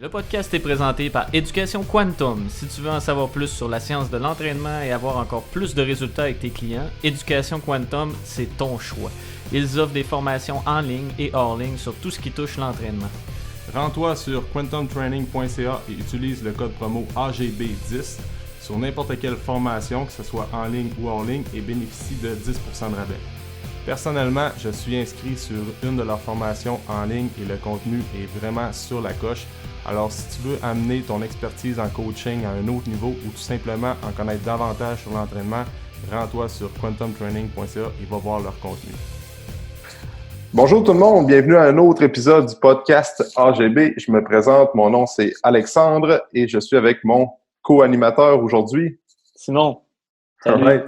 Le podcast est présenté par Éducation Quantum. Si tu veux en savoir plus sur la science de l'entraînement et avoir encore plus de résultats avec tes clients, Éducation Quantum, c'est ton choix. Ils offrent des formations en ligne et hors ligne sur tout ce qui touche l'entraînement. Rends-toi sur quantumtraining.ca et utilise le code promo AGB10 sur n'importe quelle formation, que ce soit en ligne ou hors ligne, et bénéficie de 10% de rabais. Personnellement, je suis inscrit sur une de leurs formations en ligne et le contenu est vraiment sur la coche. Alors, si tu veux amener ton expertise en coaching à un autre niveau ou tout simplement en connaître davantage sur l'entraînement, rends-toi sur quantumtraining.ca et va voir leur contenu. Bonjour tout le monde, bienvenue à un autre épisode du podcast AGB. Je me présente, mon nom c'est Alexandre et je suis avec mon co-animateur aujourd'hui. Simon, salut! Ouais.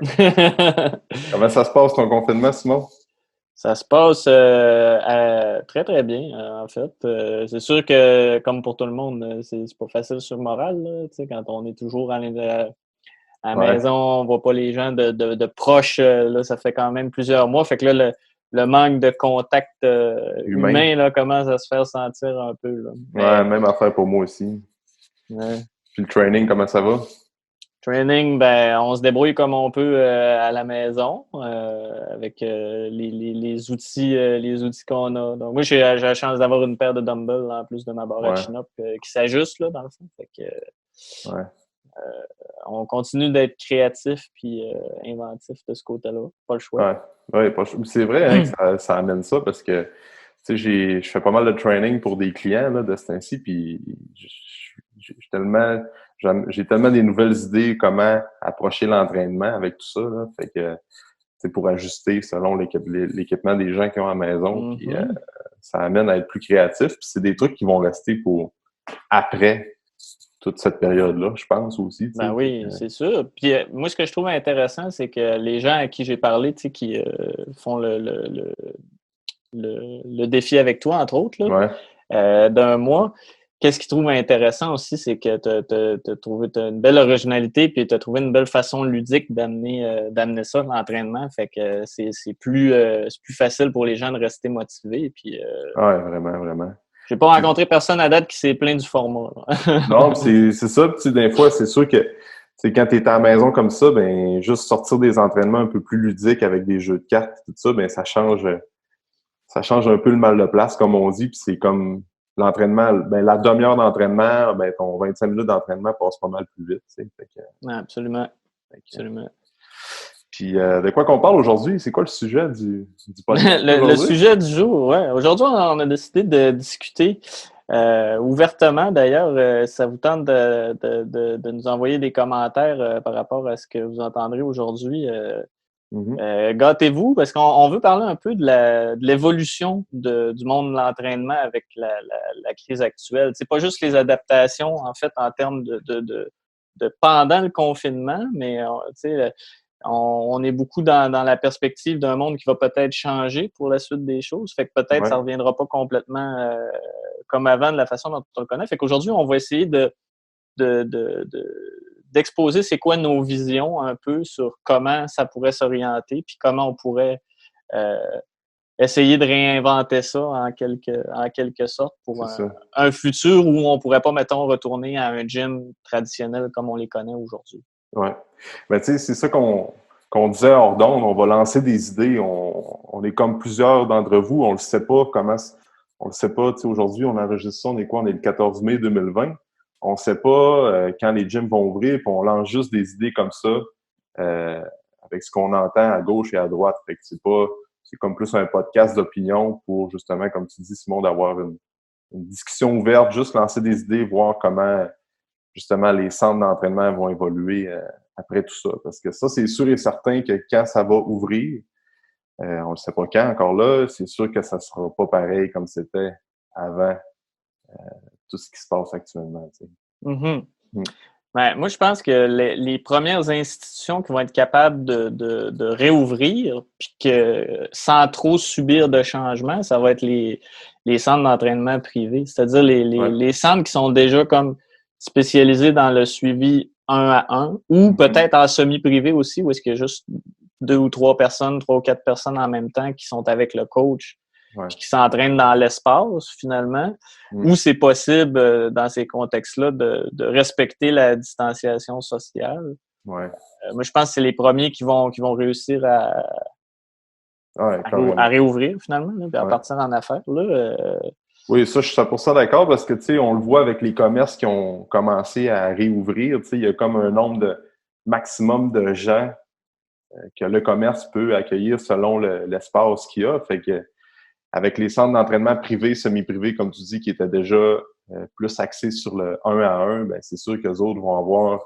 Comment ça se passe ton confinement, Simon? Ça se passe très très bien, en fait. C'est sûr que, comme pour tout le monde, c'est pas facile sur le moral, là, quand on est toujours à la maison, on voit pas les gens de proches, là, ça fait quand même plusieurs mois. Fait que là, le manque de contact humain là, commence à se faire sentir un peu. Là. Ouais, même affaire pour moi aussi. Ouais. Puis le training, comment ça va? Training, ben, on se débrouille comme on peut à la maison avec les outils qu'on a. Donc, moi, j'ai la chance d'avoir une paire de dumbbells en plus de ma barre à chin-up qui s'ajuste, là, dans le fond. Fait que, on continue d'être créatif puis inventif de ce côté-là. Pas le choix. Ouais, c'est vrai hein, que ça amène ça parce que je fais pas mal de training pour des clients là, de ce temps-ci, puis j'ai tellement des nouvelles idées comment approcher l'entraînement avec tout ça. Là, fait que c'est pour ajuster selon l'équipement des gens qui ont à la maison. Puis ça amène à être plus créatif. Puis c'est des trucs qui vont rester pour après toute cette période-là, je pense aussi. Ben oui, c'est sûr. Puis moi, ce que je trouve intéressant, c'est que les gens à qui j'ai parlé, qui font le défi avec toi, entre autres, là, d'un mois, qu'est-ce qu'ils trouvent intéressant aussi, c'est que tu as une belle originalité puis tu as trouvé une belle façon ludique d'amener ça, l'entraînement. Fait que c'est plus facile pour les gens de rester motivés. Puis, ouais, vraiment, vraiment. J'ai pas rencontré personne à date qui s'est plaint du format. Non, c'est ça. Puis des fois, c'est sûr que quand tu es à la maison comme ça, ben juste sortir des entraînements un peu plus ludiques avec des jeux de cartes, tout ça, ben ça change un peu le mal de place, comme on dit. Puis c'est comme l'entraînement, ben la demi-heure d'entraînement, ben ton 25 minutes d'entraînement passe pas mal plus vite. Fait que, absolument. Absolument. Puis de quoi qu'on parle aujourd'hui? C'est quoi le sujet du podcast? le sujet du jour, ouais. Aujourd'hui, on a décidé de discuter ouvertement. D'ailleurs, ça vous tente de nous envoyer des commentaires par rapport à ce que vous entendrez aujourd'hui. Gâtez-vous, parce qu'on veut parler un peu de l'évolution du monde de l'entraînement avec la crise actuelle. C'est pas juste les adaptations, en fait, en termes de pendant le confinement, mais on est beaucoup dans la perspective d'un monde qui va peut-être changer pour la suite des choses. Fait que peut-être ça ne reviendra pas complètement comme avant de la façon dont on le connaît. Fait qu'aujourd'hui, on va essayer d'exposer c'est quoi nos visions un peu sur comment ça pourrait s'orienter puis comment on pourrait essayer de réinventer ça en quelque sorte pour un futur où on pourrait pas, mettons, retourner à un gym traditionnel comme on les connaît aujourd'hui. Ouais. Ben, tu sais, c'est ça qu'on disait hors d'onde. On va lancer des idées. On est comme plusieurs d'entre vous. On le sait pas comment. On le sait pas. Tu sais, aujourd'hui, on enregistre ça. On est quoi? On est le 14 mai 2020. On sait pas quand les gyms vont ouvrir. Puis on lance juste des idées comme ça avec ce qu'on entend à gauche et à droite. Fait que c'est comme plus un podcast d'opinion pour justement, comme tu dis, Simon, d'avoir une discussion ouverte, juste lancer des idées, voir comment justement, les centres d'entraînement vont évoluer après tout ça. Parce que ça, c'est sûr et certain que quand ça va ouvrir, on ne sait pas quand encore là, c'est sûr que ça ne sera pas pareil comme c'était avant tout ce qui se passe actuellement. Tu sais. Ben, moi, je pense que les premières institutions qui vont être capables de réouvrir, puis que sans trop subir de changements, ça va être les centres d'entraînement privés. C'est-à-dire les centres qui sont déjà comme spécialisés dans le suivi 1 à 1 ou peut-être en semi-privé aussi, où est-ce qu'il y a juste 2 ou 3 personnes, 3 ou 4 personnes en même temps qui sont avec le coach Ouais. puis qui s'entraînent dans l'espace, finalement, ou c'est possible, dans ces contextes-là, de respecter la distanciation sociale. Ouais. Moi, je pense que c'est les premiers qui vont réussir Ouais, à carrément. réouvrir, finalement, là, puis à Ouais. partir en affaires. Là, Oui, ça, je suis 100% d'accord parce que, tu sais, on le voit avec les commerces qui ont commencé à réouvrir. Tu sais, il y a comme un nombre de maximum de gens que le commerce peut accueillir selon l'espace qu'il y a. Fait que, avec les centres d'entraînement privés, semi-privés, comme tu dis, qui étaient déjà plus axés sur le 1 à 1, ben c'est sûr que les autres vont avoir,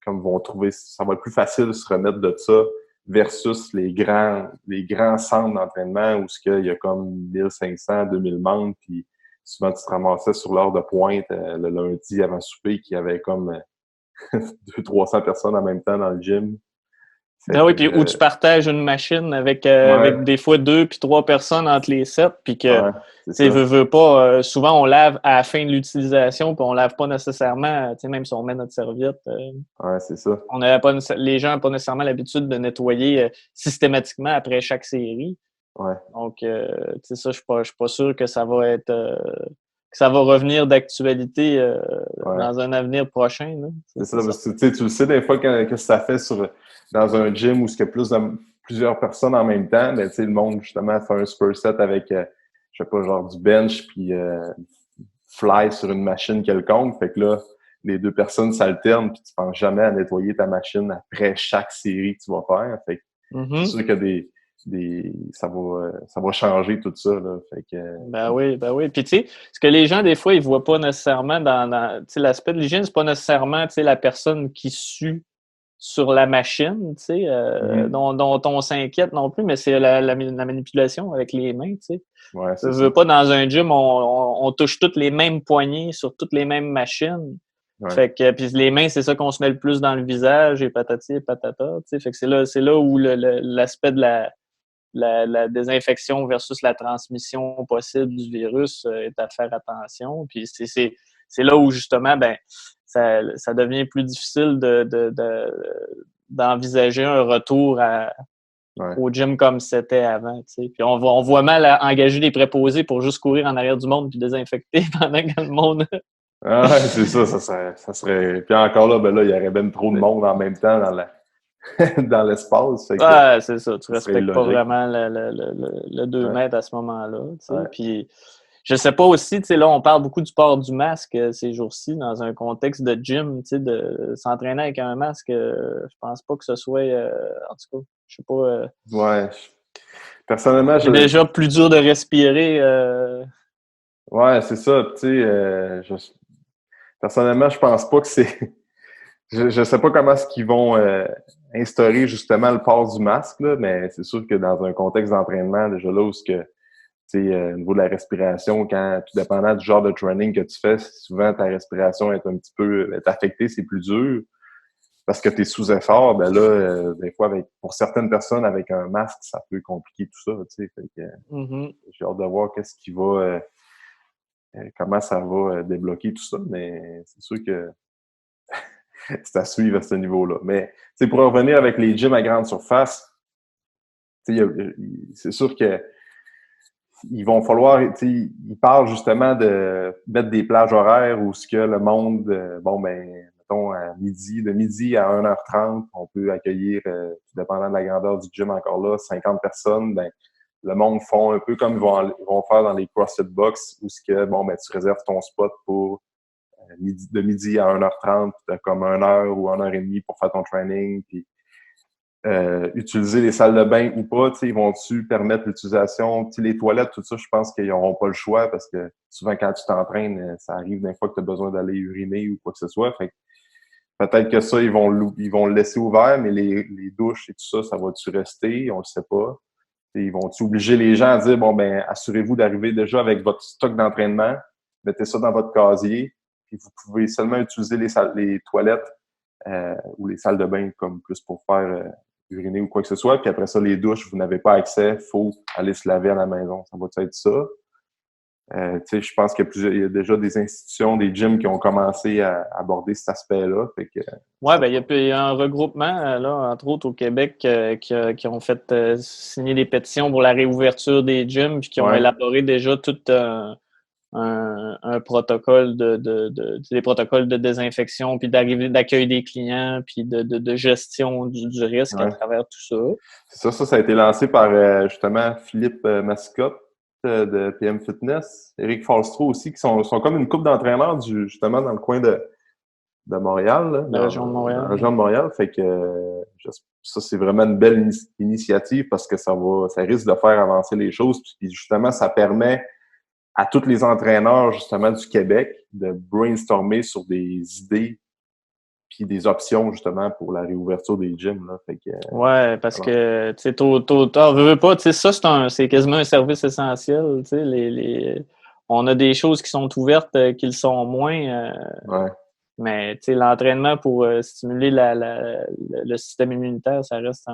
comme vont trouver, ça va être plus facile de se remettre de ça versus les grands centres d'entraînement où il y a comme 1500, 2000 membres, puis souvent tu te ramassais sur l'heure de pointe le lundi avant souper qu'il y avait comme 200-300 personnes en même temps dans le gym. Fait Ben que, oui, puis où tu partages une machine avec ouais, des fois 2 puis 3 personnes entre les sets, puis que, ouais, tu c'est sais, ça. veux pas, souvent on lave à la fin de l'utilisation, puis on lave pas nécessairement, tu sais, même si on met notre serviette, Ouais, c'est ça. les gens n'ont pas nécessairement l'habitude de nettoyer systématiquement après chaque série. Ouais, Donc, tu sais, ça, je suis pas sûr que ça va être, que ça va revenir d'actualité ouais. dans un avenir prochain, là. C'est C'est ça, ça. parce que tu sais, tu le sais des fois que ça fait dans un gym où il y a plusieurs personnes en même temps, ben, tu sais, le monde justement fait un superset avec, je sais pas, genre du bench puis fly sur une machine quelconque. Fait que là, les deux personnes s'alternent puis tu penses jamais à nettoyer ta machine après chaque série que tu vas faire. Fait que c'est Mm-hmm. sûr que ça va changer tout ça, là. Fait que, Ben oui, ben oui. Puis tu sais, ce que les gens, des fois, ils voient pas nécessairement tu sais, l'aspect de l'hygiène, c'est pas nécessairement, tu sais, la personne qui sue sur la machine, tu sais, dont on s'inquiète non plus, mais c'est la manipulation avec les mains, tu sais. ouais, Je c'est ça. veux pas, dans un gym, on touche toutes les mêmes poignées sur toutes les mêmes machines. Ouais, Fait que, puis les mains, c'est ça qu'on se met le plus dans le visage, et patati et patata, tu sais. Fait que c'est là où l'aspect de la désinfection versus la transmission possible du virus est à faire attention. Puis c'est là où justement, ben, ça devient plus difficile d'envisager un retour ouais. au gym comme c'était avant. Tu sais. Puis on voit mal engager des préposés pour juste courir en arrière du monde puis désinfecter pendant que le monde. Ah ouais, c'est ça, ça serait. Puis encore là, ben là, il y aurait même trop de monde en même temps dans l'espace. Fait que Ouais, c'est ça. Tu ce serait respectes pas illogique. vraiment le 2 Ouais, mètres à ce moment-là. Tu sais. ouais. Puis je sais pas aussi, tu sais, là, on parle beaucoup du port du masque ces jours-ci dans un contexte de gym, tu sais, de s'entraîner avec un masque. Je pense pas que ce soit, en tout cas, je sais pas. Ouais. Personnellement, C'est déjà plus dur de respirer. ouais, c'est ça. Tu sais, personnellement, je pense pas que c'est. Je sais pas comment est-ce qu'ils vont instaurer justement le port du masque, là, mais c'est sûr que dans un contexte d'entraînement, déjà là où ce que tu sais, au niveau de la respiration, tout dépendant du genre de training que tu fais, souvent ta respiration est un petit peu est affectée, c'est plus dur parce que tu es sous effort. Ben là, des fois, pour certaines personnes, avec un masque, ça peut compliquer tout ça. Tu sais, fait que, Mhm. j'ai hâte de voir qu'est-ce qui va, comment ça va débloquer tout ça, mais c'est sûr que c'est à suivre à ce niveau-là. Mais tu sais, pour revenir avec les gyms à grande surface, tu sais, c'est sûr que ils vont falloir, tu sais, ils parlent justement de mettre des plages horaires où ce que le monde, bon ben, mettons de midi à 1h30, on peut accueillir, tout dépendant de la grandeur du gym encore là, 50 personnes, ben le monde font un peu comme ils vont faire dans les CrossFit Box où ce que, bon ben, tu réserves ton spot pour de midi à 1h30, tu as comme 1 heure ou 1 heure et demie pour faire ton training, puis utiliser les salles de bain ou pas, ils vont-tu permettre l'utilisation, les toilettes, tout ça, je pense qu'ils n'auront pas le choix parce que souvent quand tu t'entraînes, ça arrive des fois que tu as besoin d'aller uriner ou quoi que ce soit. Fait que peut-être que ça, ils vont le laisser ouvert, mais les douches et tout ça, ça va-tu rester? On le sait pas. Ils vont-tu obliger les gens à dire, bon, ben, assurez-vous d'arriver déjà avec votre stock d'entraînement, mettez ça dans votre casier, puis vous pouvez seulement utiliser les toilettes ou les salles de bain comme plus pour faire uriner ou quoi que ce soit. Puis après ça, les douches, vous n'avez pas accès, il faut aller se laver à la maison. Ça va être ça? Je pense qu'il y a déjà des institutions, des gyms qui ont commencé à aborder cet aspect-là. Fait que, Ouais, ben il y a un regroupement, là, entre autres au Québec, qui ont fait signer des pétitions pour la réouverture des gyms, puis qui ont ouais, élaboré déjà tout un protocole des protocoles de désinfection, puis d'arrivée d'accueil des clients, puis de gestion du risque à ouais. travers tout ça. C'est ça, ça a été lancé par justement Philippe Mascotte de PM Fitness, Eric Falstro aussi, qui sont comme une couple d'entraîneurs justement dans le coin de Montréal, là, La région de dans la Montréal. région de Montréal. Fait que ça, c'est vraiment une belle initiative parce que ça risque de faire avancer les choses. Puis justement, ça permet à tous les entraîneurs justement du Québec de brainstormer sur des idées puis des options justement pour la réouverture des gyms. Là. Fait que, Ouais, parce alors, que, tu sais, tôt ou tard, veux pas, tu sais, ça, c'est quasiment un service essentiel, tu sais, on a des choses qui sont ouvertes, qui le sont moins, ouais. mais, tu sais, l'entraînement pour stimuler le système immunitaire, ça reste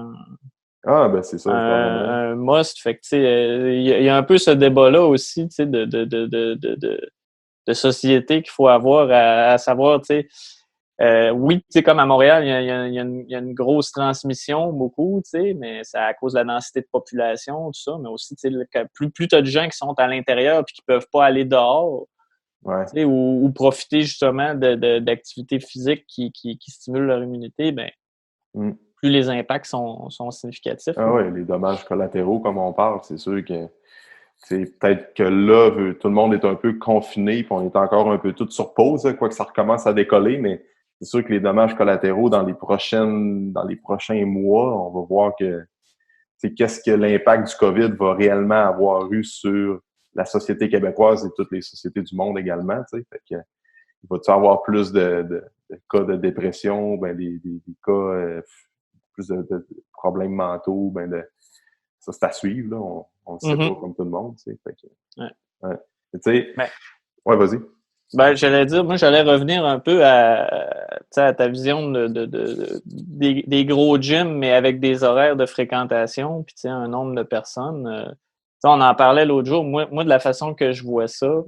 Ah, ben c'est ça, carrément. un must. Fait que, tu sais, il y a un peu ce débat-là aussi, tu sais, de société qu'il faut avoir à savoir, tu sais, oui, tu sais, comme à Montréal, il y a une grosse transmission, beaucoup, tu sais, mais c'est à cause de la densité de population, tout ça, mais aussi, tu sais, plus tu as de gens qui sont à l'intérieur puis qui peuvent pas aller dehors, Ouais. tu sais, ou profiter justement d'activités physiques qui stimulent leur immunité, ben Mm. plus les impacts sont significatifs. Ah ouais, les dommages collatéraux, comme on parle, c'est sûr que c'est peut-être que là, tout le monde est un peu confiné, puis on est encore un peu tout sur pause, hein, quoi que ça recommence à décoller, mais c'est sûr que les dommages collatéraux dans les prochains mois, on va voir que qu'est-ce que l'impact du COVID va réellement avoir eu sur la société québécoise et toutes les sociétés du monde également. Fait que, il va-tu avoir plus de cas de dépression, ben des cas plus de problèmes mentaux, ça c'est à suivre, là. On le sait pas Mhm. comme tout le monde, tu sais. Fait que, Ouais. ouais. Tu sais, Ben, ouais, vas-y. j'allais dire, moi, j'allais revenir un peu tu sais, à ta vision des gros gyms, mais avec des horaires de fréquentation, puis tu sais, un nombre de personnes. Tu sais, on en parlait l'autre jour. Moi, de la façon que je vois ça,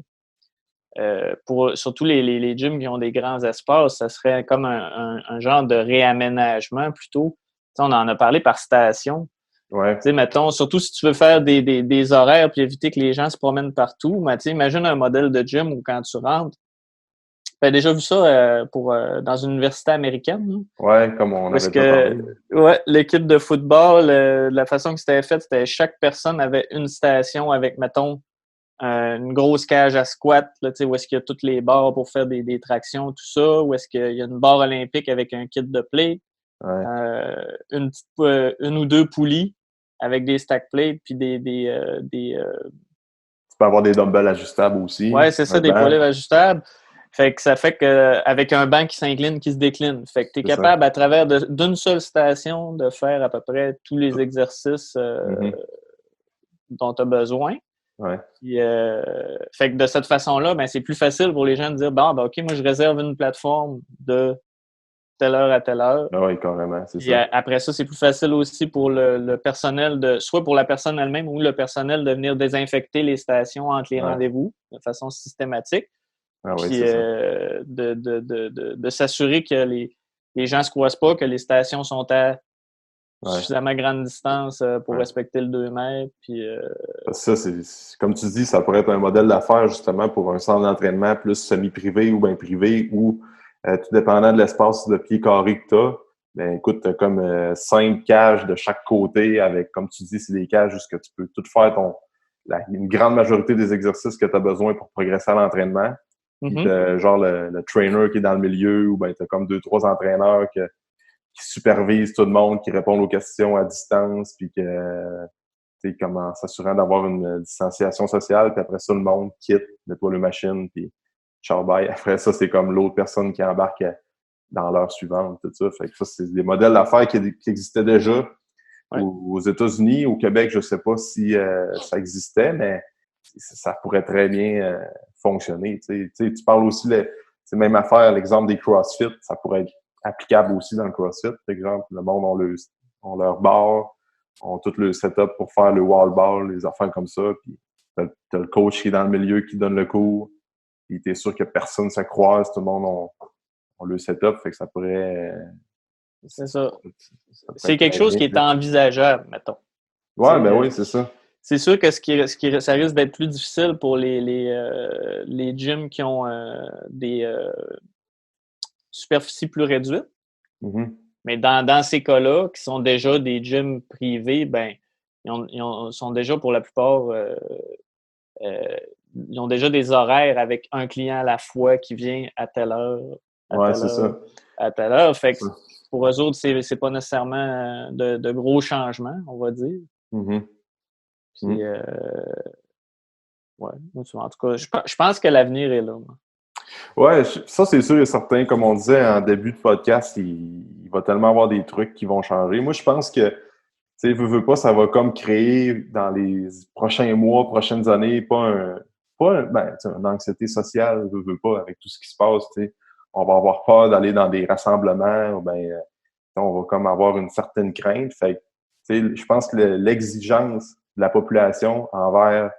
pour surtout les gyms qui ont des grands espaces, ça serait comme un genre de réaménagement plutôt. Tu sais, on en a parlé par station. Ouais. Tu sais, mettons, surtout si tu veux faire des horaires puis éviter que les gens se promènent partout, mais tu sais, imagine un modèle de gym où quand tu rentres, tu as déjà vu ça dans une université américaine, là, Ouais, comme on où est-ce avait déjà parlé. que ouais, l'équipe de football, la façon que c'était fait, c'était chaque personne avait une station avec, mettons, une grosse cage à squat, là, tu sais, où est-ce qu'il y a toutes les barres pour faire des tractions, tout ça, où est-ce qu'il y a une barre olympique avec un kit de plate, Ouais. une ou deux poulies avec des stack plates, puis Tu peux avoir des dumbbells ajustables aussi, ouais, c'est un ça, des poids banc, lèvres ajustables. Fait que ça fait que avec un banc qui s'incline, qui se décline. Fait que tu es c'est ça. capable, à travers d'une seule station, de faire à peu près tous les Tout. exercices Mhm. dont tu as besoin. Ouais. Puis, fait que de cette façon-là, ben, c'est plus facile pour les gens de dire bon, ben, OK, moi, je réserve une plateforme de telle heure à telle heure. Ah ouais, carrément, c'est Puis ça. après ça, c'est plus facile aussi pour le personnel soit pour la personne elle-même ou le personnel de venir désinfecter les stations entre les Ouais. rendez-vous de façon systématique. Ah ouais, Puis c'est ça. de s'assurer que les gens ne se croisent pas, que les stations sont à Ouais. suffisamment grande distance pour Ouais. respecter le 2 mètres. Puis, Ça, comme tu dis, ça pourrait être un modèle d'affaires justement pour un centre d'entraînement plus semi-privé ou bien privé ou tout dépendant de l'espace de pied carré que tu as. Ben écoute, tu as comme 5 cages de chaque côté avec, comme tu dis, c'est des cages où tu peux tout faire une grande majorité des exercices que tu as besoin pour progresser à l'entraînement. Puis mhm. t'as genre le trainer qui est dans le milieu ou ben tu as comme 2, 3 entraîneurs qui supervisent tout le monde, qui répondent aux questions à distance, puis comment s'assurant d'avoir une distanciation sociale, puis après ça, le monde quitte, nettoie le machine, puis ciao, bye. Après ça, c'est comme l'autre personne qui embarque dans l'heure suivante, tout ça. Fait que ça, c'est des modèles d'affaires qui existaient déjà Ouais. aux États-Unis. Au Québec, je sais pas si ça existait, mais ça pourrait très bien fonctionner. Tu parles aussi, c'est même affaire, l'exemple des CrossFit, ça pourrait être applicable aussi dans le CrossFit. Par exemple, le monde ont leur barre, ont tout le setup pour faire le wall ball, les affaires comme ça. Puis t'as le coach qui est dans le milieu, qui donne le cours, puis t'es sûr que personne ne se croise, tout le monde on le setup, fait que ça pourrait... C'est ça. ça pourrait C'est être quelque très chose bien, qui est là. envisageable, mettons. Ouais, ben oui, c'est ça. C'est sûr que ça risque d'être plus difficile pour les gyms qui ont des superficies plus réduites. Mhm. Mais dans ces cas-là, qui sont déjà des gyms privés, ben, sont déjà pour la plupart, euh, ils ont déjà des horaires avec un client à la fois qui vient à telle heure, à Ouais, telle c'est heure, ça. à telle heure. Fait que Ça. pour eux autres, c'est pas nécessairement de gros changements, on va dire. Mhm. Puis, Mhm. ouais, en tout cas, je pense que l'avenir est là. Moi. Ouais, ça c'est sûr et certain. Comme on disait en début de podcast, il va tellement avoir des trucs qui vont changer. Moi, je pense que, tu sais, veux pas, ça va comme créer dans les prochains mois, prochaines années, ben, tu sais, une anxiété sociale, veux pas, avec tout ce qui se passe, tu sais. On va avoir peur d'aller dans des rassemblements, ou ben, on va comme avoir une certaine crainte. Fait que, tu sais, je pense que l'exigence de la population envers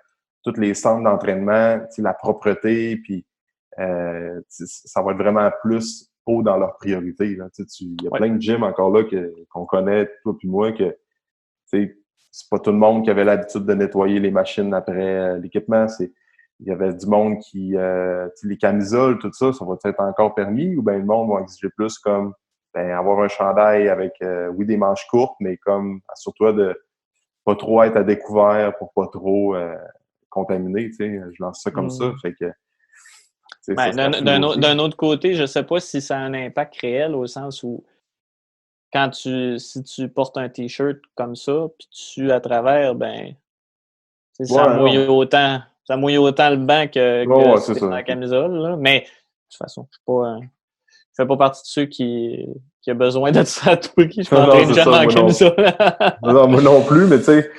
tous les centres d'entraînement, tu sais, la propreté, puis ça va être vraiment plus haut dans leur priorité. Là. Il y a Ouais. plein de gyms encore là qu'on connaît, toi puis moi, que c'est pas tout le monde qui avait l'habitude de nettoyer les machines après l'équipement. Il y avait du monde qui, les camisoles, tout ça, ça va être encore permis ou bien le monde va exiger plus comme ben, avoir un chandail avec, oui, des manches courtes, mais comme assure-toi de pas trop être à découvert pour pas trop contaminer. Je lance ça comme ça. Mm. Fait que ça Ben, serait à suivre aussi. d'un autre côté, je sais pas si ça a un impact réel au sens où si tu portes un t-shirt comme ça, puis tu sues à travers, ben, Ouais, non. ça mouille autant le banc Ouais, que ouais, si c'est t'es dans ça. la camisole, là. Mais, de toute façon, je fais pas partie de ceux qui a besoin de ça à tout prix. Je Non, non, m'entraîne c'est jamais ça, en moi non. camisole. Non, moi non plus, mais tu sais,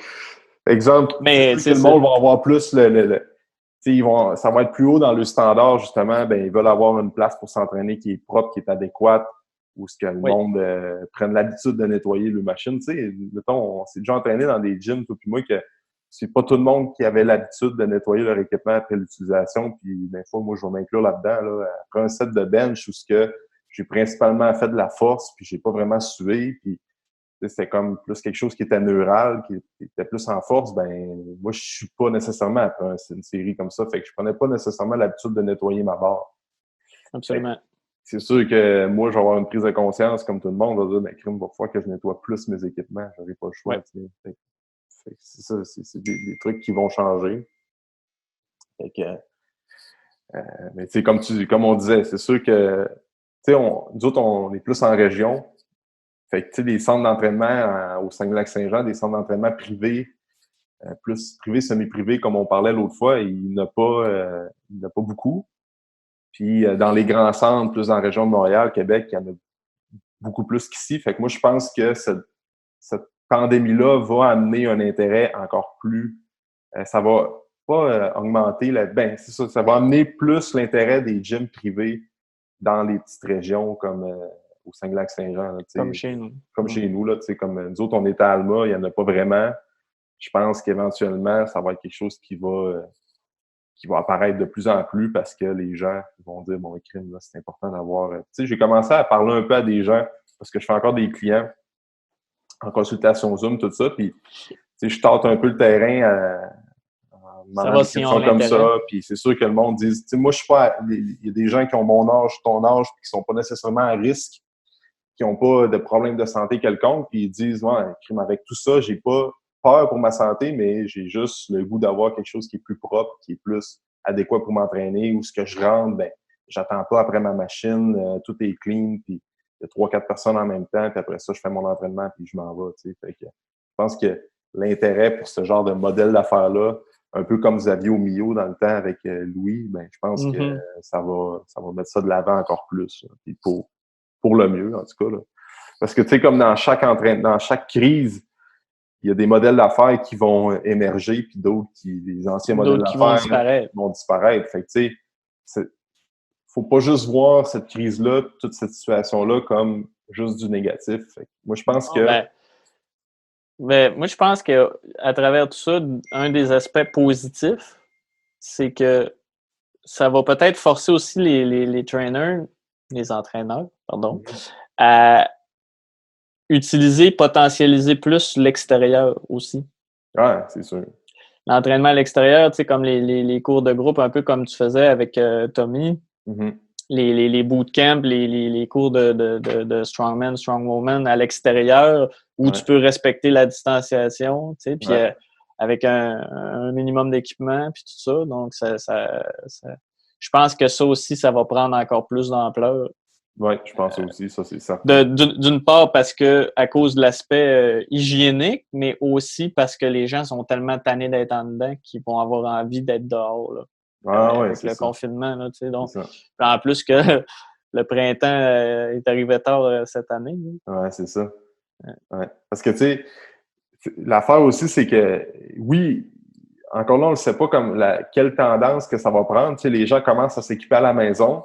exemple, c'est Mais sûr que c'est le ça. monde va avoir plus tu sais, ça va être plus haut dans le standard, justement, ben, ils veulent avoir une place pour s'entraîner qui est propre, qui est adéquate, où ce que le Oui. monde prenne l'habitude de nettoyer le machine. Tu sais, mettons, on s'est déjà entraîné dans des gyms, toi puis moi, que c'est pas tout le monde qui avait l'habitude de nettoyer leur équipement après l'utilisation. Puis des fois, moi, je vais m'inclure là-dedans. Là, après un set de bench où ce que j'ai principalement fait de la force, puis j'ai pas vraiment sué, puis c'était comme plus quelque chose qui était neural, qui était plus en force, ben moi, je suis pas nécessairement après une série comme ça. Fait que je prenais pas nécessairement l'habitude de nettoyer ma barre. Fait que Absolument. c'est sûr que moi, je vais avoir une prise de conscience, comme tout le monde, on va dire, ben, crime, il va falloir que je nettoie plus mes équipements. J'aurai pas le choix, Ouais. tu sais. Fait que c'est ça, c'est des trucs qui vont changer. Fait que, mais tu sais, comme on disait, c'est sûr que, tu sais, nous autres, on est plus en région. Fait que, tu sais, des centres d'entraînement au Saguenay-Lac-Saint-Jean, des centres d'entraînement privés, plus privés, semi-privés, comme on parlait l'autre fois, il n'y en a pas beaucoup. Puis dans les grands centres, plus dans la région de Montréal, Québec, il y en a beaucoup plus qu'ici. Fait que moi, je pense que cette pandémie-là va amener un intérêt encore plus. Ça va pas augmenter ben, c'est ça, ça va amener plus l'intérêt des gyms privés dans les petites régions comme au Saguenay-Lac-Saint-Jean, là, Comme chez nous. comme chez nous, là, comme nous autres, on est à Alma, il n'y en a pas vraiment. Je pense qu'éventuellement, ça va être quelque chose qui va apparaître de plus en plus parce que les gens vont dire, bon, crime, là, c'est important d'avoir... Tu sais, j'ai commencé à parler un peu à des gens parce que je fais encore des clients en consultation Zoom, tout ça, puis tu sais, je tâte un peu le terrain en demandant Savoir des s'ils ont questions comme l'intérêt. ça, puis c'est sûr que le monde dit, tu sais, moi, je suis pas... Il y a des gens qui ont mon âge, ton âge, puis qui sont pas nécessairement à risque, qui n'ont pas de problème de santé quelconque, puis ils disent, ouais, crime, avec tout ça, j'ai pas peur pour ma santé, mais j'ai juste le goût d'avoir quelque chose qui est plus propre, qui est plus adéquat pour m'entraîner, ou ce que je rentre, ben, j'attends pas après ma machine, tout est clean, puis il y a 3-4 personnes en même temps, puis après ça, je fais mon entraînement, puis je m'en vais, tu sais. Fait que je pense que l'intérêt pour ce genre de modèle d'affaires-là, un peu comme vous aviez au Mio dans le temps avec Louis, ben, je pense que Mm-hmm. ça va mettre ça de l'avant encore plus, là, puis pour le mieux, en tout cas, là. Parce que, tu sais, comme dans chaque crise, il y a des modèles d'affaires qui vont émerger, puis d'autres les anciens modèles D'autres qui vont d'affaires disparaître. vont disparaître. Fait que, tu sais, faut pas juste voir cette crise-là, toute cette situation-là, comme juste du négatif. Fait que moi, je pense Non, que... ben, Mais moi, je pense qu'à travers tout ça, un des aspects positifs, c'est que ça va peut-être forcer aussi les trainers, les entraîneurs, pardon, à utiliser, potentialiser plus l'extérieur aussi. Ouais, c'est sûr. L'entraînement à l'extérieur, tu sais, comme les cours de groupe, un peu comme tu faisais avec Tommy, Mm-hmm. les bootcamps, les cours de strongman, strongwoman à l'extérieur, où Ouais, tu peux respecter la distanciation, tu sais, puis ouais. avec un minimum d'équipement, puis tout ça. Donc, je pense que ça aussi, ça va prendre encore plus d'ampleur. Ouais, je pense aussi, ça, c'est certain. D'une part parce que à cause de l'aspect hygiénique, mais aussi parce que les gens sont tellement tannés d'être en dedans qu'ils vont avoir envie d'être dehors là, Ah ouais, avec c'est le ça. confinement. Là, tu sais, C'est donc, ça. en plus que le printemps est arrivé tard cette année. Ouais, c'est ça. Ouais. Parce que, tu sais, l'affaire aussi, c'est que, oui, encore là, on ne sait pas comme quelle tendance que ça va prendre. Tu sais, les gens commencent à s'équiper à la maison.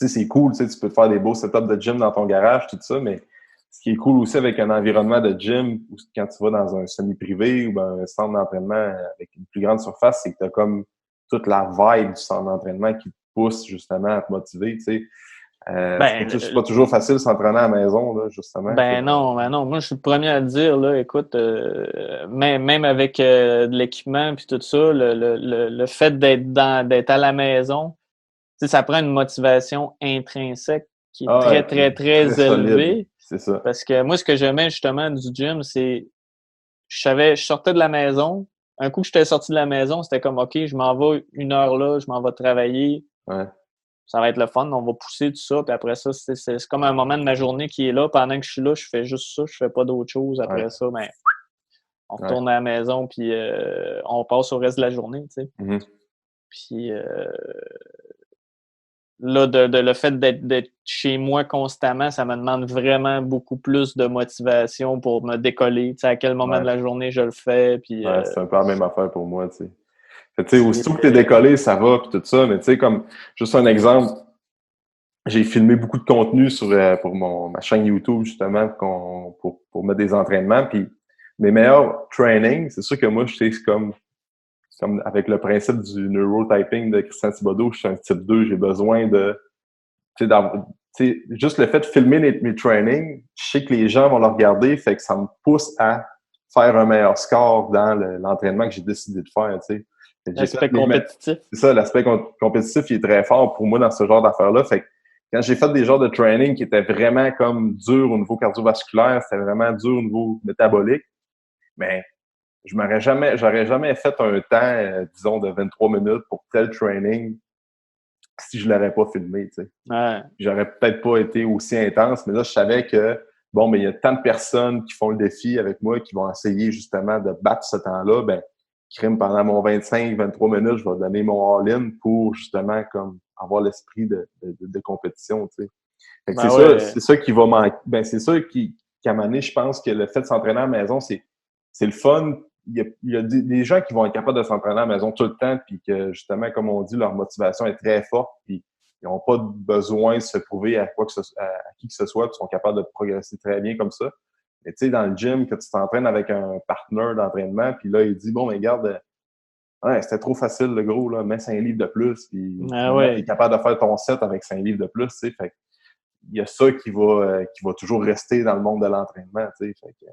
Tu sais, c'est cool, tu sais, tu peux te faire des beaux setups de gym dans ton garage, tout ça, mais ce qui est cool aussi avec un environnement de gym, ou quand tu vas dans un semi-privé ou dans un centre d'entraînement avec une plus grande surface, c'est que tu as comme toute la vibe du centre d'entraînement qui te pousse justement à te motiver, tu sais. Ben, C'est pas toujours facile de s'entraîner à la maison, là, justement. ben non. Moi, je suis le premier à le dire, là, écoute, même avec de l'équipement puis tout ça, le fait d'être à la maison, tu sais, ça prend une motivation intrinsèque qui est Ah, très, et puis très, très très solide, élevée. c'est ça. Parce que moi, ce que j'aimais justement du gym, c'est je sortais de la maison. Un coup que j'étais sorti de la maison, c'était comme OK, je m'en vais une heure là, je m'en vais travailler. Ouais, Ça va être le fun, on va pousser tout ça. Puis après ça, c'est comme un moment de ma journée qui est là. Pendant que je suis là, je fais juste ça, je fais pas d'autre chose. ouais, Après ça, ben, on ouais. retourne à la maison, puis on passe au reste de la journée, tu sais. Mhm. Puis là, le fait d'être chez moi constamment, ça me demande vraiment beaucoup plus de motivation pour me décoller. Tu sais, à quel moment de Ouais, la journée je le fais, puis ouais, c'est un peu la même affaire pour moi, tu sais. Fait que, tu sais, puis aussitôt que t'es décollé, ça va, puis tout ça, mais tu sais, comme, juste un exemple, j'ai filmé beaucoup de contenu pour ma chaîne YouTube, justement, pour mettre des entraînements, puis mes meilleurs trainings, c'est sûr que moi, je sais, c'est comme avec le principe du neurotyping de Christian Thibodeau, je suis un type 2, j'ai besoin de, tu sais, juste le fait de filmer mes trainings, je sais que les gens vont le regarder, fait que ça me pousse à faire un meilleur score dans l'entraînement que j'ai décidé de faire, tu sais. Fait que j'ai fait l'aspect compétitif. c'est ça, l'aspect compétitif, il est très fort pour moi dans ce genre d'affaires-là. Fait que quand j'ai fait des genres de training qui étaient vraiment comme durs au niveau cardiovasculaire, c'était vraiment dur au niveau métabolique, mais j'aurais jamais fait un temps, disons, de 23 minutes pour tel training si je l'aurais pas filmé, tu sais. Ouais. J'aurais peut-être pas été aussi intense, mais là, je savais que, bon, mais il y a tant de personnes qui font le défi avec moi, qui vont essayer justement de battre ce temps-là, ben, crime pendant mon 25-23 minutes, je vais donner mon all-in pour justement comme avoir l'esprit de compétition, tu sais. Fait que Ben ouais. c'est ça qui va manquer. Ben, c'est ça qui a mené, je pense que le fait de s'entraîner à la maison, c'est le fun. Il y a des gens qui vont être capables de s'entraîner à la maison tout le temps, puis que justement, comme on dit, leur motivation est très forte, puis ils n'ont pas besoin de se prouver à qui que ce soit, puis sont capables de progresser très bien comme ça. Mais tu sais, dans le gym, que tu t'entraînes avec un partenaire d'entraînement, puis là, il dit, bon, mais regarde, ouais, c'était trop facile, le gros, là, mets 5 livres de plus, puis Ah finalement, tu es ouais. capable de faire ton set avec 5 livres de plus, tu sais. Fait il y a ça qui va toujours rester dans le monde de l'entraînement, tu sais. Fait que,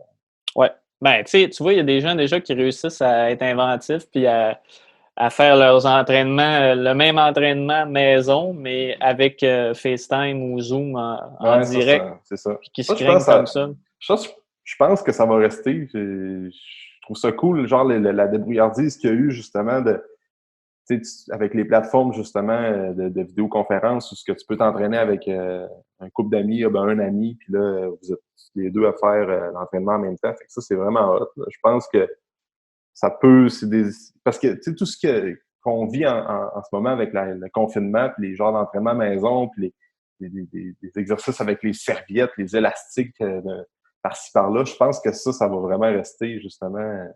Ouais. Ben, tu vois, il y a des gens déjà qui réussissent à être inventifs puis à faire leurs entraînements, le même entraînement maison, mais avec FaceTime ou Zoom en ouais, direct, c'est ça. puis qui se Ça, je craignent pense, comme ça. ça, je pense que ça va rester. Je trouve ça cool, genre la débrouillardise qu'il y a eu justement avec les plateformes justement de vidéoconférence où ce que tu peux t'entraîner avec un couple d'amis, ben, un ami, puis là, vous êtes les deux à faire l'entraînement en même temps. Fait que ça, c'est vraiment hot, là. Je pense que ça peut, parce que tu sais, tout qu'on vit en ce moment avec le confinement, puis les genres d'entraînement maison, puis des exercices avec les serviettes, les élastiques par-ci par-là, je pense que ça va vraiment rester justement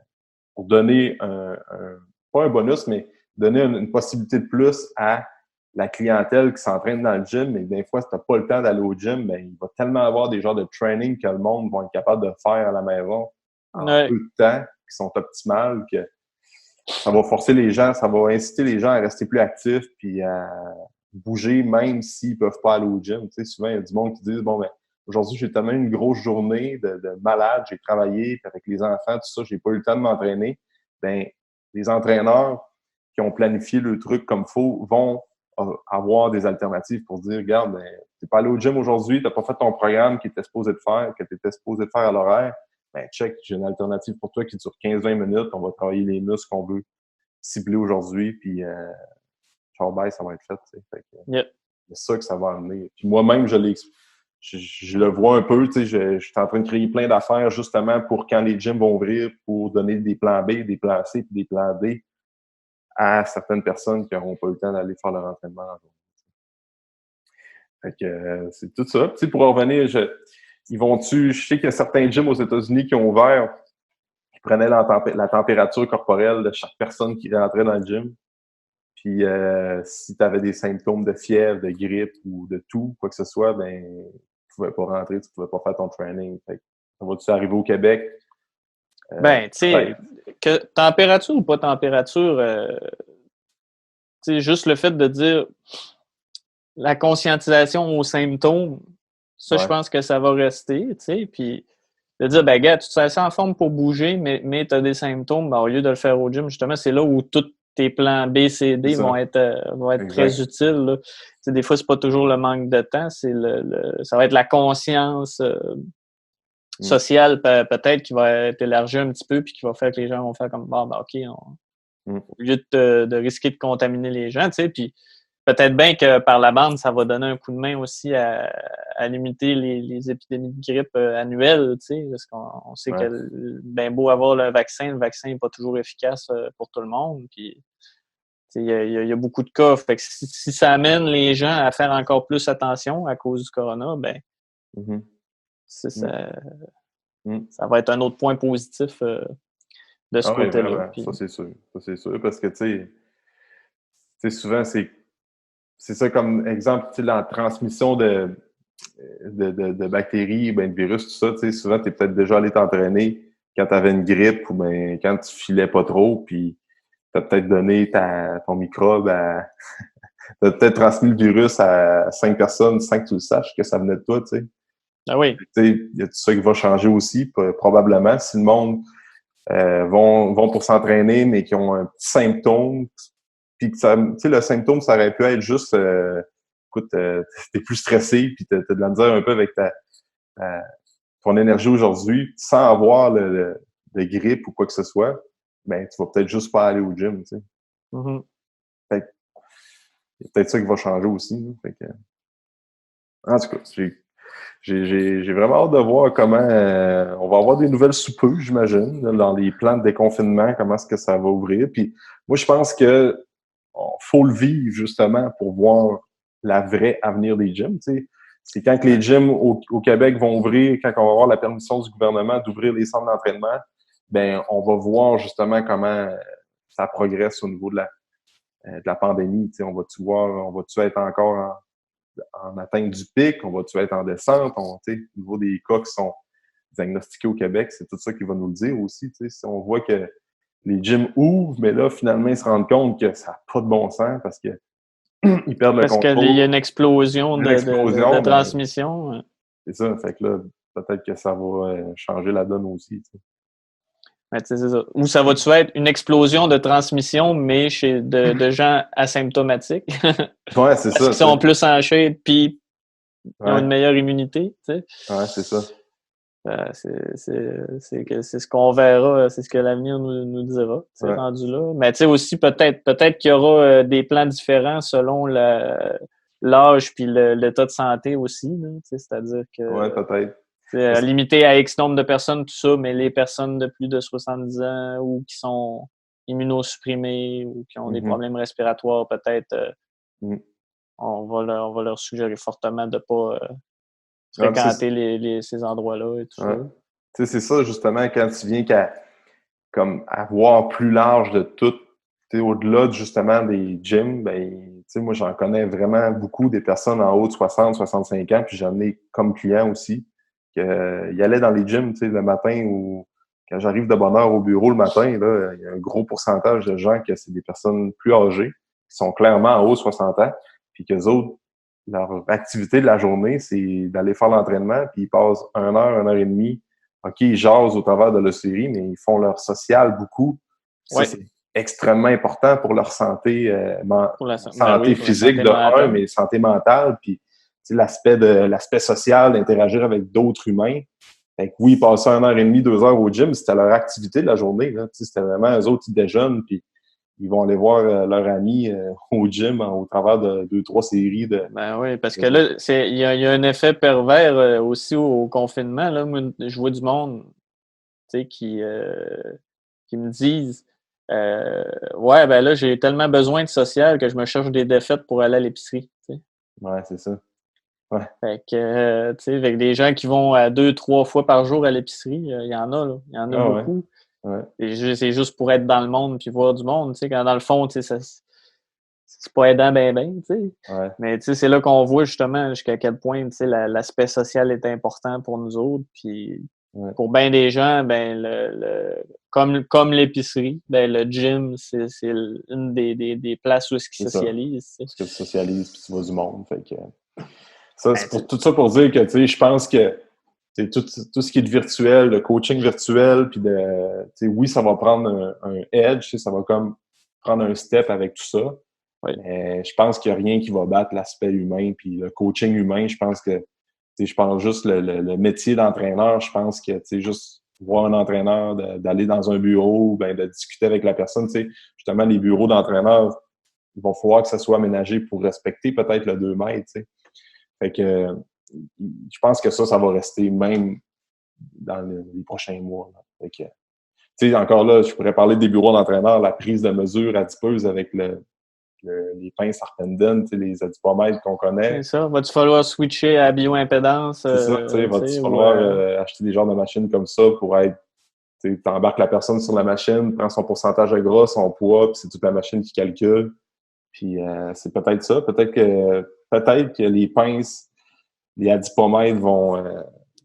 pour donner pas un bonus, mais donner une possibilité de plus à la clientèle qui s'entraîne dans le gym, mais des fois, si tu n'as pas le temps d'aller au gym, ben, il va tellement avoir des genres de training que le monde va être capable de faire à la maison en peu de temps qui sont optimales, que ça va forcer les gens, ça va inciter les gens à rester plus actifs puis à bouger même s'ils peuvent pas aller au gym. Tu sais, souvent, il y a du monde qui dit bon, ben, aujourd'hui, j'ai tellement une grosse journée de malade, j'ai travaillé, puis avec les enfants, tout ça, j'ai pas eu le temps de m'entraîner. Ben, les entraîneurs qui ont planifié le truc comme faut vont avoir des alternatives pour dire, regarde, ben, t'es pas allé au gym aujourd'hui, t'as pas fait ton programme qui était supposé de faire, que t'étais supposé de faire à l'horaire, ben, check, j'ai une alternative pour toi qui dure 15-20 minutes, on va travailler les muscles qu'on veut cibler aujourd'hui, puis ciao, bye, ça va être fait, tu sais. Fait que, c'est ça que ça va amener. Puis moi-même, je le vois un peu, tu sais, je suis en train de créer plein d'affaires justement pour quand les gyms vont ouvrir, pour donner des plans B, des plans C, puis des plans D à certaines personnes qui n'auront pas eu le temps d'aller faire leur entraînement en journée. Fait que c'est tout ça. Tu sais, pour en revenir, je sais qu'il y a certains gyms aux États-Unis qui ont ouvert, qui prenaient la température corporelle de chaque personne qui rentrait dans le gym. Puis si tu avais des symptômes de fièvre, de grippe ou de tout, quoi que ce soit, ben tu pouvais pas rentrer, tu pouvais pas faire ton training. Fait que, ça va-tu arriver au Québec? Ben, tu sais, que température ou pas température, tu sais, juste le fait de dire la conscientisation aux symptômes, ça, je pense que ça va rester, tu sais, puis de dire, ben, gars, tu te sens en forme pour bouger, mais tu as des symptômes, ben, au lieu de le faire au gym, justement, c'est là où tous tes plans B, C, D vont être très utiles, là. Tu sais, des fois, c'est pas toujours le manque de temps, c'est ça va être la conscience sociale, peut-être, qui va être élargie un petit peu, puis qui va faire que les gens vont faire comme, bon, ben, OK, au lieu de risquer de contaminer les gens, tu sais, puis peut-être bien que par la bande, ça va donner un coup de main aussi à limiter les épidémies de grippe annuelles, tu sais, parce qu'on sait que ben beau avoir le vaccin n'est pas toujours efficace pour tout le monde. Puis il y a beaucoup de cas. Fait que si ça amène les gens à faire encore plus attention à cause du corona, ben ça va être un autre point positif de ce côté-là. Puis... Ça, c'est sûr. Ça, c'est sûr. Parce que, tu sais, souvent, c'est ça comme exemple, tu sais, la transmission de bactéries, ben, de virus, tout ça, tu sais, souvent, tu es peut-être déjà allé t'entraîner quand tu avais une grippe ou ben, quand tu filais pas trop, puis tu as peut-être donné ton microbe à... tu as peut-être transmis le virus à 5 personnes sans que tu le saches que ça venait de toi, tu sais. Ah oui. Tu sais, il y a tout ça qui va changer aussi, probablement. Si le monde vont pour s'entraîner, mais qui ont un petit symptôme, puis que ça, tu sais, le symptôme, ça aurait pu être juste, écoute, t'es plus stressé, puis t'as de la misère un peu avec ton énergie aujourd'hui, sans avoir de grippe ou quoi que ce soit, ben, tu vas peut-être juste pas aller au gym, tu sais. Fait que, c'est peut-être ça qui va changer aussi. Hein, fait que, en tout cas, j'ai vraiment hâte de voir comment on va avoir des nouvelles sous peu, j'imagine, dans les plans de déconfinement, comment est-ce que ça va ouvrir. Puis moi, je pense que faut le vivre justement pour voir la vraie avenir des gyms. Tu sais. C'est quand que les gyms au Québec vont ouvrir, quand on va avoir la permission du gouvernement d'ouvrir les centres d'entraînement, ben on va voir justement comment ça progresse au niveau de la pandémie. Tu sais. On va-tu être encore en atteinte du pic, on va-tu être en descente, au niveau des cas qui sont diagnostiqués au Québec, c'est tout ça qui va nous le dire aussi. Si on voit que les gyms ouvrent, mais là, finalement, ils se rendent compte que ça n'a pas de bon sens parce que ils perdent le contrôle. Parce qu'il y a une explosion de transmission. Ben, c'est ça. Fait que là, peut-être que ça va changer la donne aussi. Ben, c'est ça. Ou ça va-tu être une explosion de transmission, mais de gens asymptomatiques? Ouais, c'est ça. Parce qu'ils sont plus en shape, puis ils ont une meilleure immunité, tu sais. Ouais, c'est ça. C'est ce qu'on verra, c'est ce que l'avenir nous dira, c'est rendu là. Mais tu sais aussi, peut-être qu'il y aura des plans différents selon l'âge puis l'état de santé aussi, c'est-à-dire que peut-être. Limité à X nombre de personnes, tout ça, mais les personnes de plus de 70 ans ou qui sont immunosupprimées ou qui ont des problèmes respiratoires, peut-être on va leur suggérer fortement de ne pas fréquenter ces endroits-là et tout ça. Tu sais, c'est ça, justement, quand tu viens à voir plus large de tout, au-delà justement des gyms, ben, moi, j'en connais vraiment beaucoup des personnes en haut de 60, 65 ans, puis j'en ai comme client aussi, qu'ils allaient dans les gyms, le matin ou quand j'arrive de bonne heure au bureau le matin, là, il y a un gros pourcentage de gens que c'est des personnes plus âgées, qui sont clairement en haut de 60 ans, puis qu'eux autres, leur activité de la journée, c'est d'aller faire l'entraînement, puis ils passent 1 heure et demie. OK, ils jasent au travers de la série, mais ils font leur social beaucoup. Ça, Ouais. c'est extrêmement important pour leur santé, Pour la santé pour la physique santé de un, mentale. mais santé mentale, puis l'aspect social, d'interagir avec d'autres humains. Fait que oui, ils passaient 1 heure et demie, 2 heures au gym, c'était leur activité de la journée. Là. C'était vraiment eux autres, ils déjeunent, puis ils vont aller voir leurs amis au gym au travers de 2, 3 séries de. Ben oui, parce que là, il y a un effet pervers aussi au confinement. Là. Moi, je vois du monde qui me disent ouais, ben là, j'ai tellement besoin de social que je me cherche des défaites pour aller à l'épicerie. T'sais. Ouais, c'est ça. Ouais. Fait que, avec des gens qui vont à 2, 3 fois par jour à l'épicerie, il y en a, là. Il y en a beaucoup. Ouais. Et c'est juste pour être dans le monde puis voir du monde, quand dans le fond, c'est pas aidant ben, tu sais. Ouais. Mais c'est là qu'on voit justement jusqu'à quel point, l'aspect social est important pour nous autres. Puis pour bien des gens, ben comme l'épicerie, ben le gym, c'est une des places où ils socialisent. Parce que tu socialises puis tu vois du monde. Fait que ça, c'est pour tout ça pour dire que je pense que tout ce qui est de virtuel, le coaching virtuel, puis oui, ça va prendre un edge, ça va comme prendre un step avec tout ça. Oui. Mais je pense qu'il n'y a rien qui va battre l'aspect humain, puis le coaching humain, je pense que je pense juste le métier d'entraîneur, je pense que juste voir un entraîneur, d'aller dans un bureau, ben de discuter avec la personne, justement, les bureaux d'entraîneurs, il va falloir que ça soit aménagé pour respecter peut-être le 2 mètres, Fait que je pense que ça va rester même dans les prochains mois. Là. Fait que, encore là, je pourrais parler des bureaux d'entraîneurs, la prise de mesure adipeuse avec les pinces Arpenden, les adipomètres qu'on connaît. C'est ça. Va-tu falloir switcher à bioimpédance? C'est ça, va-tu falloir acheter des genres de machines comme ça pour être. Tu embarques la personne sur la machine, prends son pourcentage de gras, son poids, puis c'est toute la machine qui calcule. Puis c'est peut-être ça. Peut-être que les pinces, les adipomètres vont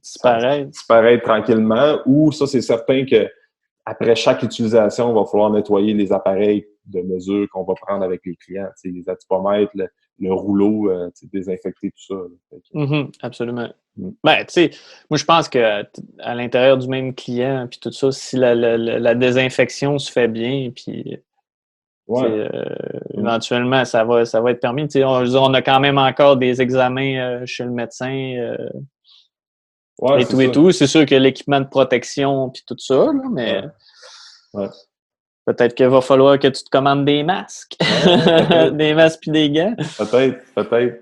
disparaître tranquillement. Ou ça, c'est certain que après chaque utilisation, il va falloir nettoyer les appareils de mesure qu'on va prendre avec les clients. Les adipomètres, le rouleau, désinfecter tout ça. Absolument. Ben, moi, je pense que à l'intérieur du même client, puis tout ça, si la désinfection se fait bien, puis éventuellement, ça va être permis. On a quand même encore des examens chez le médecin et tout. C'est sûr que l'équipement de protection, puis tout ça, là, mais peut-être qu'il va falloir que tu te commandes des masques. Des masques puis des gants. Peut-être.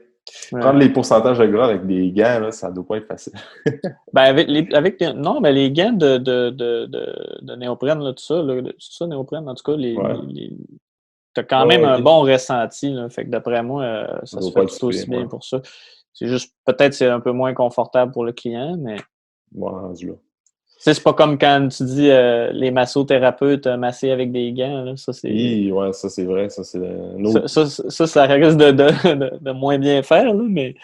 Prendre les pourcentages de gras avec des gants, là, ça doit pas être facile. Ben non, mais les gants de néoprène, là, tout ça, c'est ça, néoprène, en tout cas, t'as quand même un bon ressenti, là, fait que d'après moi, ça se fait tout aussi bien pour ça. C'est juste, peut-être c'est un peu moins confortable pour le client, mais... rendu là. C'est pas comme quand tu dis les massothérapeutes masser avec des gants. Là, ça, c'est... Oui, ça c'est vrai. Ça, c'est ça risque de moins bien faire, là, mais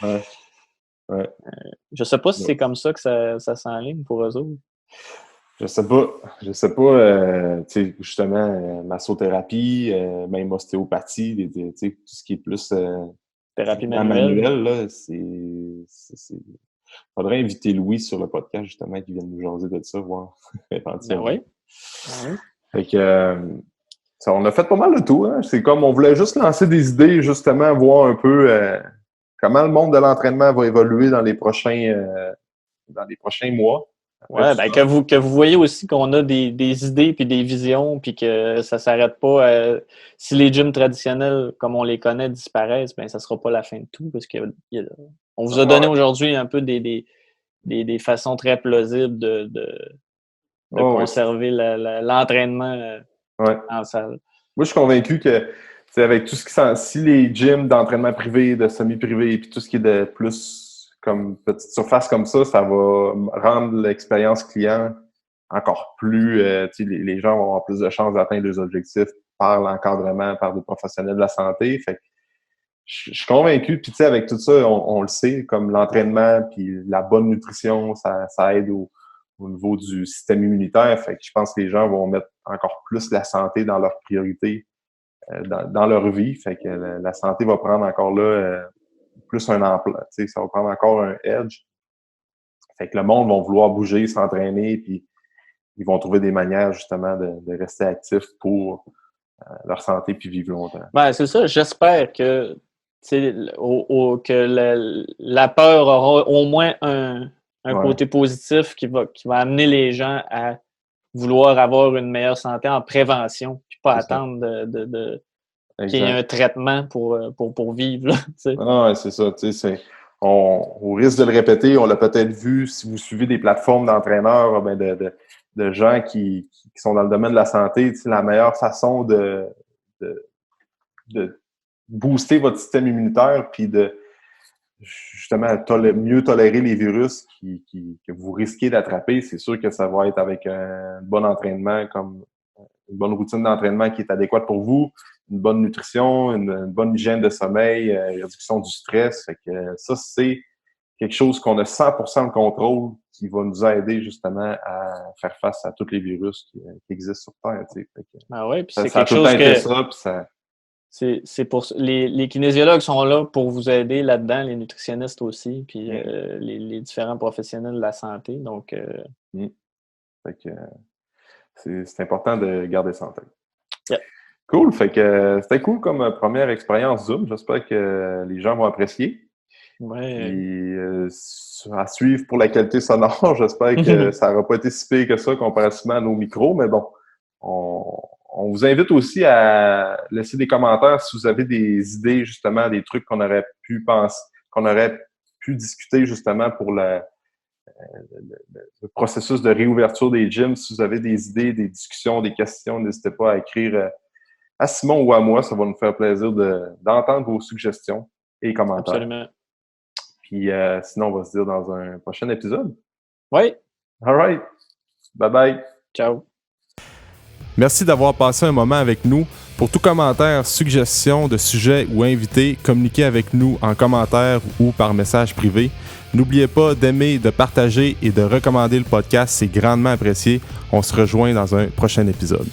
je sais pas si c'est comme ça que ça s'enligne pour eux autres. Je sais pas. Justement, massothérapie, même ostéopathie, tout ce qui est plus thérapie manuelle. Là, faudrait inviter Louis sur le podcast, justement, qui vienne nous jaser de ça, voir. Oui. Fait que on a fait pas mal le tour. Hein? C'est comme on voulait juste lancer des idées, justement, voir un peu comment le monde de l'entraînement va évoluer dans les prochains mois. Ouais, ben que vous voyez aussi qu'on a des idées puis des visions puis que ça s'arrête pas. Si les gyms traditionnels, comme on les connaît, disparaissent, ben ça sera pas la fin de tout parce que on vous a donné aujourd'hui un peu des façons très plausibles de conserver l'entraînement en salle. Moi, je suis convaincu que avec tout ce qui si les gyms d'entraînement privé, de semi-privé, et puis tout ce qui est de plus comme petite surface comme ça va rendre l'expérience client encore plus... les gens vont avoir plus de chances d'atteindre leurs objectifs par l'encadrement, par des professionnels de la santé. Fait que je suis convaincu. Puis avec tout ça, on le sait, comme l'entraînement puis la bonne nutrition, ça aide au niveau du système immunitaire. Fait que je pense que les gens vont mettre encore plus la santé dans leur priorité dans leur vie. Fait que la santé va prendre encore là plus un emploi. Tu sais, ça va prendre encore un edge. Fait que le monde va vouloir bouger, s'entraîner, puis ils vont trouver des manières justement de rester actifs pour leur santé puis vivre longtemps. Ben, c'est ça. J'espère que que la peur aura au moins un côté positif qui va amener les gens à vouloir avoir une meilleure santé en prévention, puis pas attendre qu'il y ait un traitement pour vivre. Là, ouais, c'est ça. Au risque de le répéter, on l'a peut-être vu si vous suivez des plateformes d'entraîneurs, ben de gens qui sont dans le domaine de la santé. La meilleure façon de booster votre système immunitaire puis de justement mieux tolérer les virus que vous risquez d'attraper, c'est sûr que ça va être avec un bon entraînement, comme une bonne routine d'entraînement qui est adéquate pour vous, une bonne nutrition, une bonne hygiène de sommeil, réduction du stress. Fait que ça, c'est quelque chose qu'on a 100% de contrôle qui va nous aider justement à faire face à tous les virus qui existent sur Terre. Fait que, ah ouais, puis ça, c'est ça quelque chose que... C'est pour les kinésiologues sont là pour vous aider là-dedans, les nutritionnistes aussi, puis les différents professionnels de la santé. Donc, fait que c'est important de garder ça en tête. Yeah. Cool. Fait que c'était cool comme première expérience Zoom. J'espère que les gens vont apprécier. Ouais. Et à suivre pour la qualité sonore, j'espère que ça n'aura pas été si pire que ça comparativement à nos micros, mais bon, on vous invite aussi à laisser des commentaires si vous avez des idées, justement, des trucs qu'on aurait pu penser, qu'on aurait pu discuter justement pour le processus de réouverture des gyms. Si vous avez des idées, des discussions, des questions, n'hésitez pas à écrire à Simon ou à moi. Ça va nous faire plaisir d'entendre vos suggestions et commentaires. Absolument. Puis sinon, on va se dire dans un prochain épisode. Oui. All right. Bye-bye. Ciao. Merci d'avoir passé un moment avec nous. Pour tout commentaire, suggestion de sujet ou invité, communiquez avec nous en commentaire ou par message privé. N'oubliez pas d'aimer, de partager et de recommander le podcast, c'est grandement apprécié. On se rejoint dans un prochain épisode.